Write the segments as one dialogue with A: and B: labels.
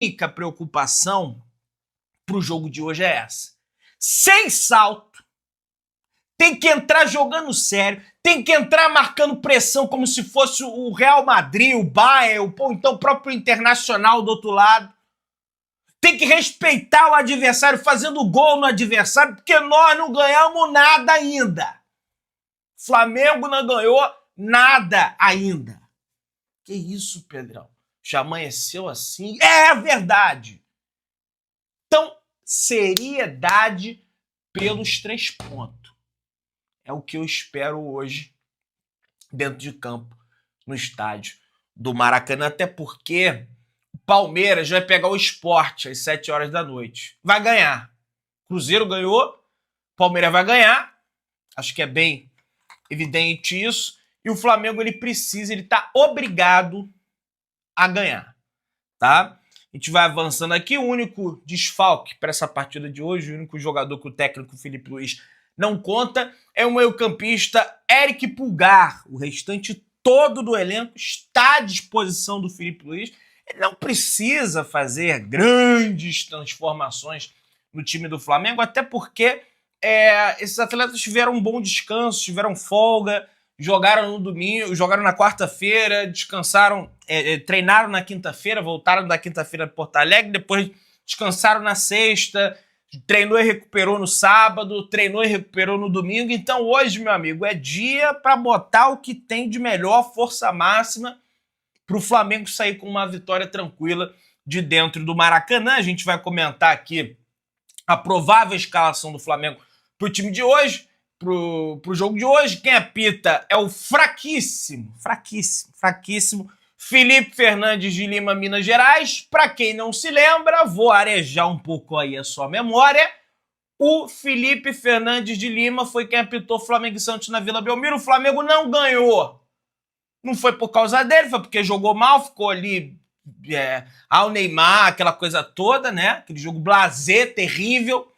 A: única preocupação para o jogo de hoje é essa. Sem salto, tem que entrar jogando sério, tem que entrar marcando pressão como se fosse o Real Madrid, o Bayern, ou então o próprio Internacional do outro lado. Tem que respeitar o adversário, fazendo gol no adversário, porque nós não ganhamos nada ainda. Flamengo não ganhou nada ainda. Que isso, Pedrão? Já amanheceu assim? É verdade. Então, seriedade pelos 3 pontos. É o que eu espero hoje dentro de campo, no estádio do Maracanã, até porque o Palmeiras vai pegar o Sport às 7 horas da noite. Vai ganhar. Cruzeiro ganhou, Palmeiras vai ganhar. Acho que é bem evidente isso. E o Flamengo, ele precisa, ele tá obrigado a ganhar, tá? A gente vai avançando aqui. O único desfalque para essa partida de hoje, o único jogador que o técnico Felipe Luiz não conta, é o meio-campista Eric Pulgar. O restante todo do elenco está à disposição do Felipe Luiz. Ele não precisa fazer grandes transformações no time do Flamengo, até porque esses atletas tiveram um bom descanso, tiveram folga, jogaram no domingo, jogaram na quarta-feira, descansaram, treinaram na quinta-feira, voltaram da quinta-feira para Porto Alegre, depois descansaram na sexta, treinou e recuperou no sábado, treinou e recuperou no domingo. Então hoje, meu amigo, é dia para botar o que tem de melhor, força máxima, para o Flamengo sair com uma vitória tranquila de dentro do Maracanã. A gente vai comentar aqui a provável escalação do Flamengo para o time de hoje, para o jogo de hoje. Quem apita é o fraquíssimo Felipe Fernandes de Lima, Minas Gerais. Para quem não se lembra, vou arejar um pouco aí a sua memória. O Felipe Fernandes de Lima foi quem apitou Flamengo e Santos na Vila Belmiro. O Flamengo não ganhou. Não foi por causa dele, foi porque jogou mal, ficou ali ao Neymar, aquela coisa toda, né? Aquele jogo blasé, terrível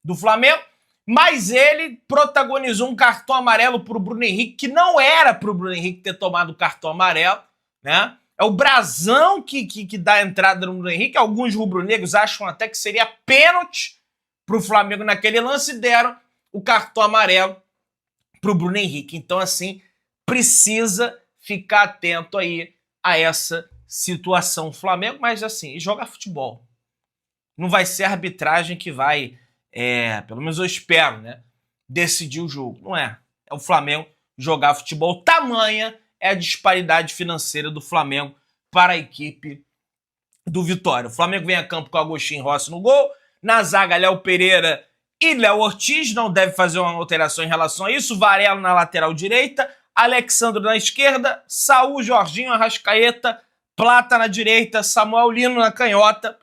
A: do Flamengo. Mas ele protagonizou um cartão amarelo para o Bruno Henrique, que não era para o Bruno Henrique ter tomado o cartão amarelo, né? É o brasão que dá a entrada no Bruno Henrique. Alguns rubro-negros acham até que seria pênalti para o Flamengo naquele lance e deram o cartão amarelo para o Bruno Henrique. Então, assim, precisa ficar atento aí a essa situação. O Flamengo, mas assim, joga futebol. Não vai ser a arbitragem que vai, pelo menos eu espero, né, decidir o jogo. Não é. É o Flamengo jogar futebol. Tamanha é a disparidade financeira do Flamengo para a equipe do Vitória. O Flamengo vem a campo com o Agostinho Rossi no gol. Na zaga, Léo Pereira e Léo Ortiz. Não deve fazer uma alteração em relação a isso. Varela na lateral direita. Alexandre na esquerda. Saúl, Jorginho, Arrascaeta. Plata na direita. Samuel Lino na canhota.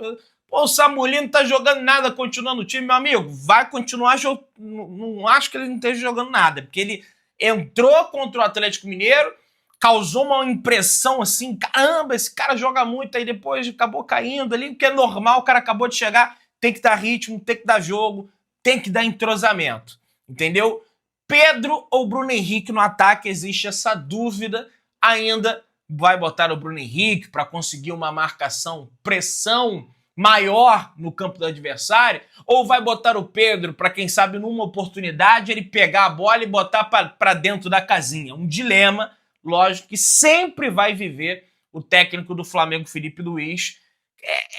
A: Pô, o Samuel não tá jogando nada, continuando o time, meu amigo. Vai continuar jogando. Não acho que ele não esteja jogando nada, porque ele entrou contra o Atlético Mineiro, causou uma impressão assim, caramba, esse cara joga muito, aí depois acabou caindo ali, porque é normal, o cara acabou de chegar, tem que dar ritmo, tem que dar jogo, tem que dar entrosamento, entendeu? Pedro ou Bruno Henrique no ataque, existe essa dúvida ainda. Vai botar o Bruno Henrique para conseguir uma marcação, pressão maior no campo do adversário, ou vai botar o Pedro para, quem sabe, numa oportunidade, ele pegar a bola e botar para dentro da casinha. Um dilema, lógico, que sempre vai viver o técnico do Flamengo, Felipe Luiz.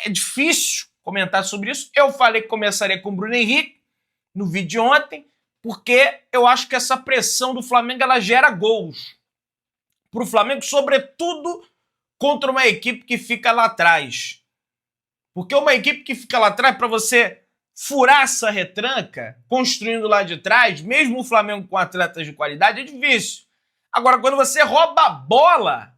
A: É difícil comentar sobre isso. Eu falei que começaria com o Bruno Henrique no vídeo de ontem, porque eu acho que essa pressão do Flamengo ela gera gols para o Flamengo, sobretudo contra uma equipe que fica lá atrás. Porque uma equipe que fica lá atrás, para você furar essa retranca, construindo lá de trás, mesmo o Flamengo com atletas de qualidade, é difícil. Agora, quando você rouba a bola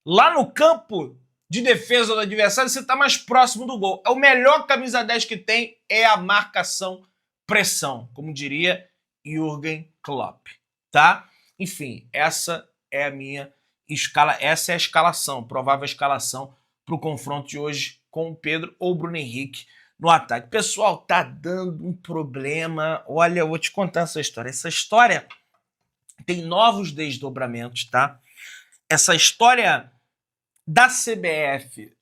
A: lá no campo de defesa do adversário, você está mais próximo do gol. É o melhor camisa 10 que tem, é a marcação-pressão, como diria Jürgen Klopp, tá? Enfim, essa é a minha escala, essa é a escalação, provável escalação para o confronto de hoje com o Pedro ou o Bruno Henrique no ataque. Pessoal, tá dando um problema. Olha, eu vou te contar essa história. Essa história tem novos desdobramentos, tá? Essa história da CBF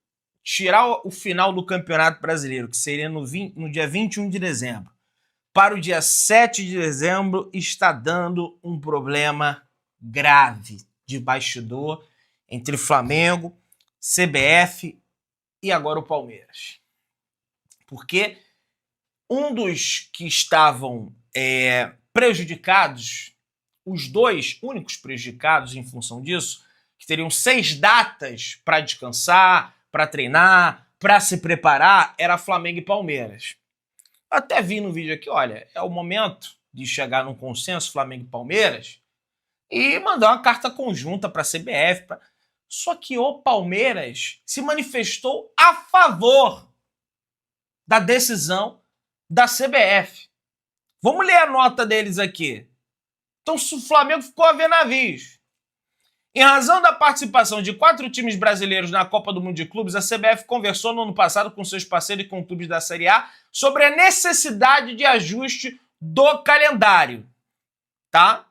A: tirar o final do Campeonato Brasileiro, que seria no dia 21 de dezembro, para o dia 7 de dezembro, está dando um problema grave de bastidor entre Flamengo, CBF e agora o Palmeiras. Porque um dos que estavam prejudicados, os dois únicos prejudicados em função disso, que teriam 6 datas para descansar, para treinar, para se preparar, era Flamengo e Palmeiras. Até vi no vídeo aqui, olha, é o momento de chegar num consenso Flamengo e Palmeiras e mandar uma carta conjunta para a CBF. Só que o Palmeiras se manifestou a favor da decisão da CBF. Vamos ler a nota deles aqui. Então, o Flamengo ficou a ver navios. Em razão da participação de 4 times brasileiros na Copa do Mundo de Clubes, a CBF conversou no ano passado com seus parceiros e com clubes da Série A sobre a necessidade de ajuste do calendário, tá?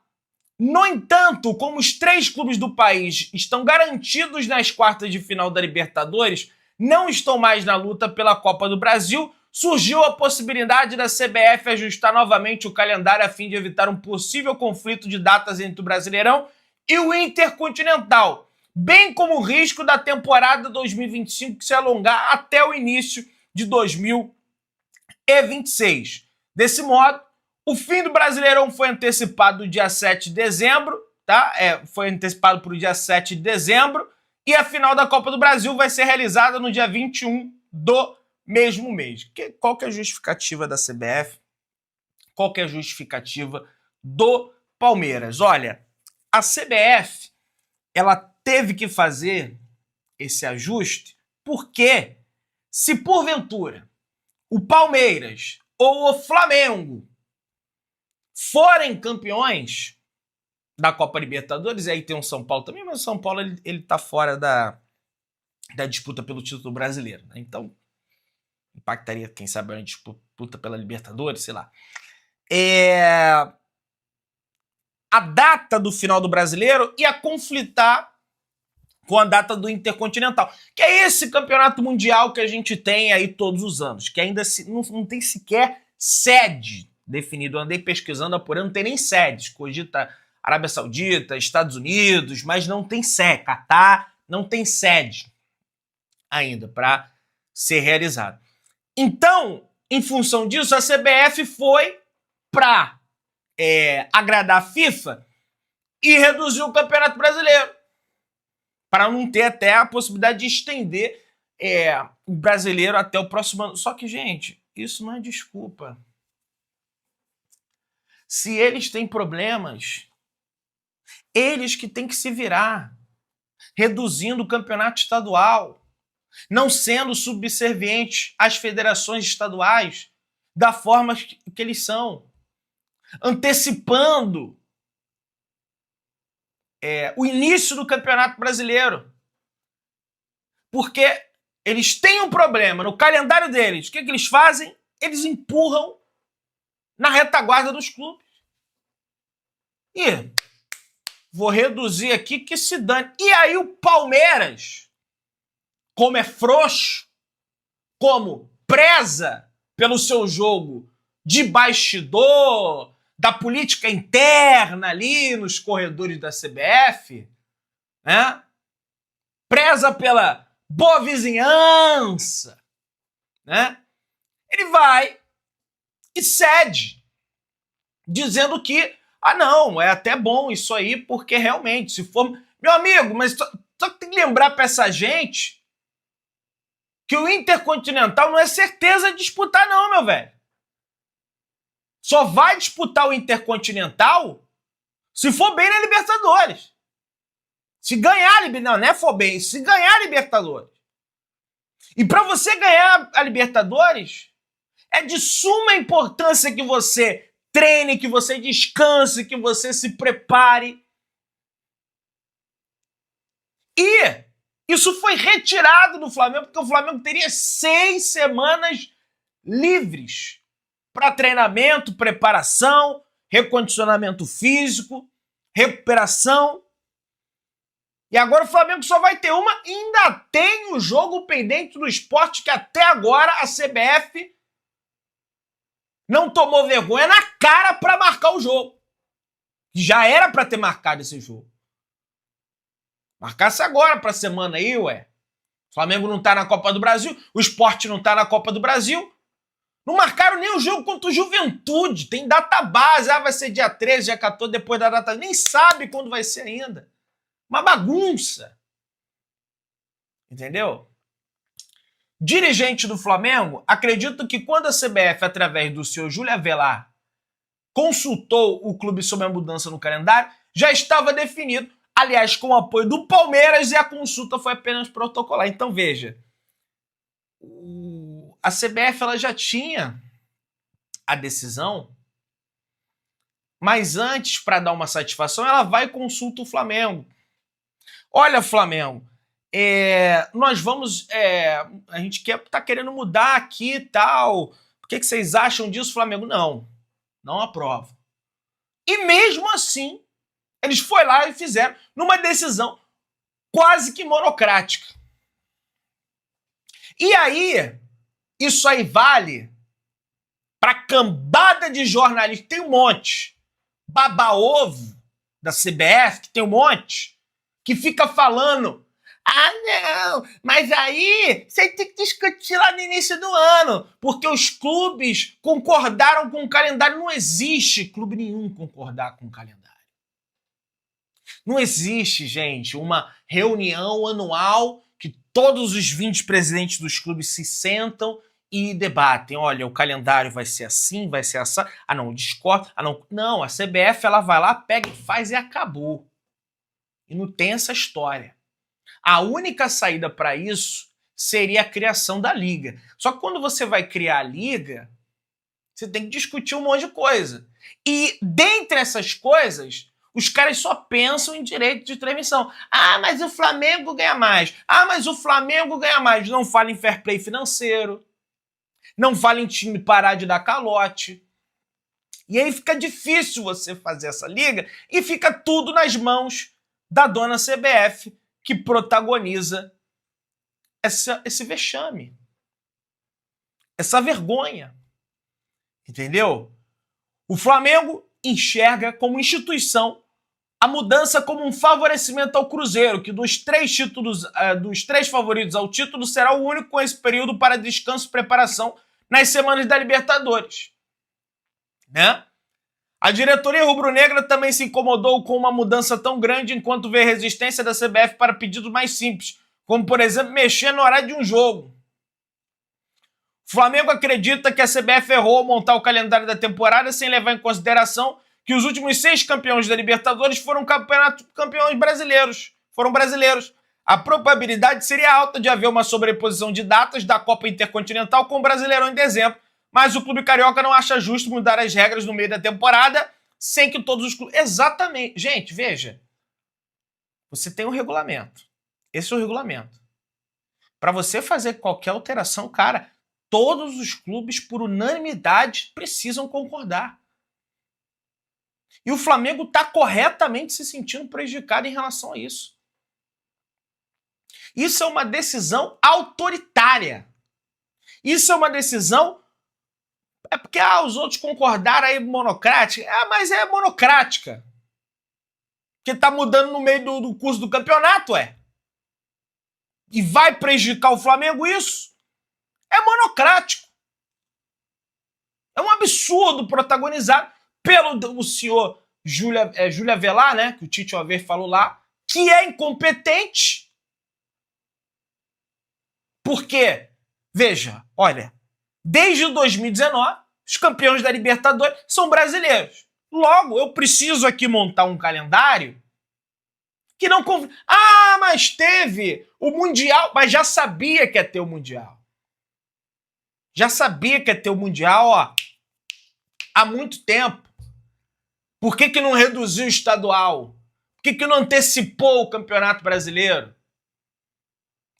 A: No entanto, como os 3 clubes do país estão garantidos nas quartas de final da Libertadores, não estão mais na luta pela Copa do Brasil, surgiu a possibilidade da CBF ajustar novamente o calendário a fim de evitar um possível conflito de datas entre o Brasileirão e o Intercontinental, bem como o risco da temporada 2025 se alongar até o início de 2026. Desse modo, o fim do Brasileirão foi antecipado do dia 7 de dezembro, tá? Foi antecipado para o dia 7 de dezembro, e a final da Copa do Brasil vai ser realizada no dia 21 do mesmo mês. Qual que é a justificativa da CBF? Qual que é a justificativa do Palmeiras? Olha, a CBF, ela teve que fazer esse ajuste porque, se porventura o Palmeiras ou o Flamengo forem campeões da Copa Libertadores, e aí tem o São Paulo também, mas o São Paulo ele tá fora da disputa pelo título brasileiro, né? Então, impactaria, quem sabe, a disputa pela Libertadores, sei lá. A data do final do Brasileiro ia conflitar com a data do Intercontinental, que é esse campeonato mundial que a gente tem aí todos os anos, que ainda não tem sequer sede definida. Eu andei pesquisando, apurando, não tem nem sede. Cogita Arábia Saudita, Estados Unidos, mas não tem sede. Catar não tem sede ainda para ser realizado. Então, em função disso, a CBF foi para agradar a FIFA e reduzir o Campeonato Brasileiro, para não ter até a possibilidade de estender o brasileiro até o próximo ano. Só que, gente, isso não é desculpa. Se eles têm problemas, eles que têm que se virar, reduzindo o campeonato estadual, não sendo subservientes às federações estaduais da forma que eles são, antecipando o início do Campeonato Brasileiro. Porque eles têm um problema no calendário deles. O que eles fazem? Eles empurram na retaguarda dos clubes. E vou reduzir aqui que se dane. E aí o Palmeiras, como é frouxo, como preza pelo seu jogo de bastidor, da política interna ali nos corredores da CBF, né? Preza pela boa vizinhança, né? Ele vai e cede, dizendo que, não, é até bom isso aí, porque realmente, se for... Meu amigo, mas só tem que lembrar para essa gente que o Intercontinental não é certeza de disputar não, meu velho. Só vai disputar o Intercontinental se for bem na Libertadores. Se ganhar, não é for bem, se ganhar a Libertadores. E para você ganhar a Libertadores, é de suma importância que você treine, que você descanse, que você se prepare. E isso foi retirado do Flamengo, porque o Flamengo teria 6 semanas livres para treinamento, preparação, recondicionamento físico, recuperação. E agora o Flamengo só vai ter uma e ainda tem o jogo pendente do Sport, que até agora a CBF não tomou vergonha na cara para marcar o jogo. Já era para ter marcado esse jogo. Marcasse agora pra semana aí, ué. O Flamengo não tá na Copa do Brasil, o Sport não tá na Copa do Brasil. Não marcaram nem o jogo contra o Juventude. Tem data base, vai ser dia 13, dia 14, depois da data. Nem sabe quando vai ser ainda. Uma bagunça. Entendeu? Dirigente do Flamengo, acredito que quando a CBF, através do senhor Júlio Avelar, consultou o clube sobre a mudança no calendário, já estava definido. Aliás, com o apoio do Palmeiras, e a consulta foi apenas protocolar. Então, veja, a CBF ela já tinha a decisão, mas antes, para dar uma satisfação, ela vai e consulta o Flamengo. Olha, Flamengo, nós vamos... a gente tá querendo mudar aqui e tal. O que vocês acham disso, Flamengo? Não aprova. E mesmo assim, eles foram lá e fizeram numa decisão quase que monocrática. E aí, isso aí vale para cambada de jornalistas. Tem um monte. Baba-ovo da CBF, que tem um monte, que fica falando: não, mas aí você tem que discutir lá no início do ano, porque os clubes concordaram com o calendário. Não existe clube nenhum concordar com o calendário. Não existe, gente, uma reunião anual que todos os 20 presidentes dos clubes se sentam e debatem. Olha, o calendário vai ser assim, vai ser assim. Não, discordo. Não, a CBF ela vai lá, pega e faz e acabou. E não tem essa história. A única saída para isso seria a criação da liga. Só que quando você vai criar a liga, você tem que discutir um monte de coisa. E dentre essas coisas, os caras só pensam em direito de transmissão. Mas o Flamengo ganha mais. Mas o Flamengo ganha mais. Não fala em fair play financeiro. Não fala em time parar de dar calote. E aí fica difícil você fazer essa liga e fica tudo nas mãos da dona CBF, que protagoniza esse vexame. Essa vergonha. Entendeu? O Flamengo enxerga como instituição a mudança como um favorecimento ao Cruzeiro, que dos 3 favoritos ao título, será o único com esse período para descanso e preparação nas semanas da Libertadores. Né? A diretoria rubro-negra também se incomodou com uma mudança tão grande, enquanto vê resistência da CBF para pedidos mais simples, como, por exemplo, mexer no horário de um jogo. O Flamengo acredita que a CBF errou ao montar o calendário da temporada sem levar em consideração que os últimos 6 campeões da Libertadores foram campeões brasileiros. Foram brasileiros. A probabilidade seria alta de haver uma sobreposição de datas da Copa Intercontinental com o Brasileirão em dezembro, mas o clube carioca não acha justo mudar as regras no meio da temporada sem que todos os clubes... Exatamente. Gente, veja. Você tem um regulamento. Esse é o regulamento. Para você fazer qualquer alteração, cara, todos os clubes, por unanimidade, precisam concordar. E o Flamengo está corretamente se sentindo prejudicado em relação a isso. Isso é uma decisão autoritária. Isso é uma decisão... É porque os outros concordaram aí monocrática. Mas é monocrática. Porque está mudando no meio do curso do campeonato, E vai prejudicar o Flamengo isso? É monocrático. É um absurdo protagonizado pelo senhor Júlio Avelar, né? Que o Tite Alver falou lá, que é incompetente. Por quê? Veja, olha, desde 2019, os campeões da Libertadores são brasileiros. Logo, eu preciso aqui montar um calendário que não... mas teve o Mundial, mas já sabia que ia ter o Mundial. Já sabia que ia ter o Mundial, há muito tempo. Por que não reduziu o estadual? Por que não antecipou o Campeonato Brasileiro?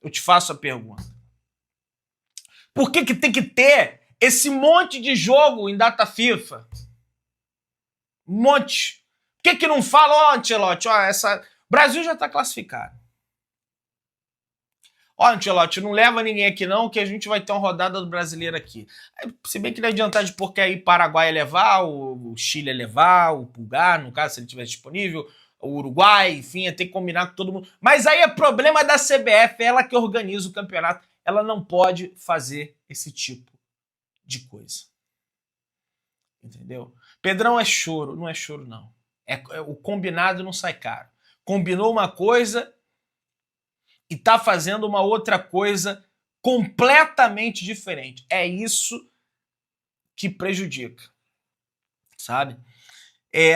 A: Eu te faço a pergunta. Por que tem que ter esse monte de jogo em data FIFA? Um monte. Por que não fala, Ancelotti, Brasil já está classificado. Ó, Ancelotti, não leva ninguém aqui não, que a gente vai ter uma rodada do brasileiro aqui. Se bem que não adiantar de porque aí Paraguai ia levar, o Chile ia levar, o Pulgar, no caso, se ele tivesse disponível, o Uruguai, enfim, ia ter que combinar com todo mundo. Mas aí é problema da CBF, ela que organiza o campeonato, ela não pode fazer esse tipo de coisa. Entendeu? Pedrão é choro, não é choro não. O combinado não sai caro. Combinou uma coisa e tá fazendo uma outra coisa completamente diferente. É isso que prejudica, sabe?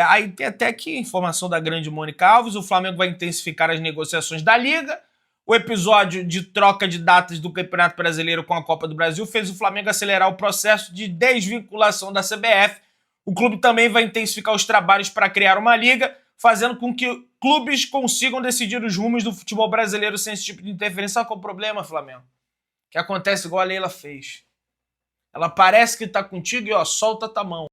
A: Aí tem até aqui informação da grande Mônica Alves, o Flamengo vai intensificar as negociações da Liga, o episódio de troca de datas do Campeonato Brasileiro com a Copa do Brasil fez o Flamengo acelerar o processo de desvinculação da CBF. O clube também vai intensificar os trabalhos para criar uma liga, fazendo com que clubes consigam decidir os rumos do futebol brasileiro sem esse tipo de interferência. Sabe qual é o problema, Flamengo? Que acontece igual a Leila fez. Ela parece que tá contigo e ó, solta a mão.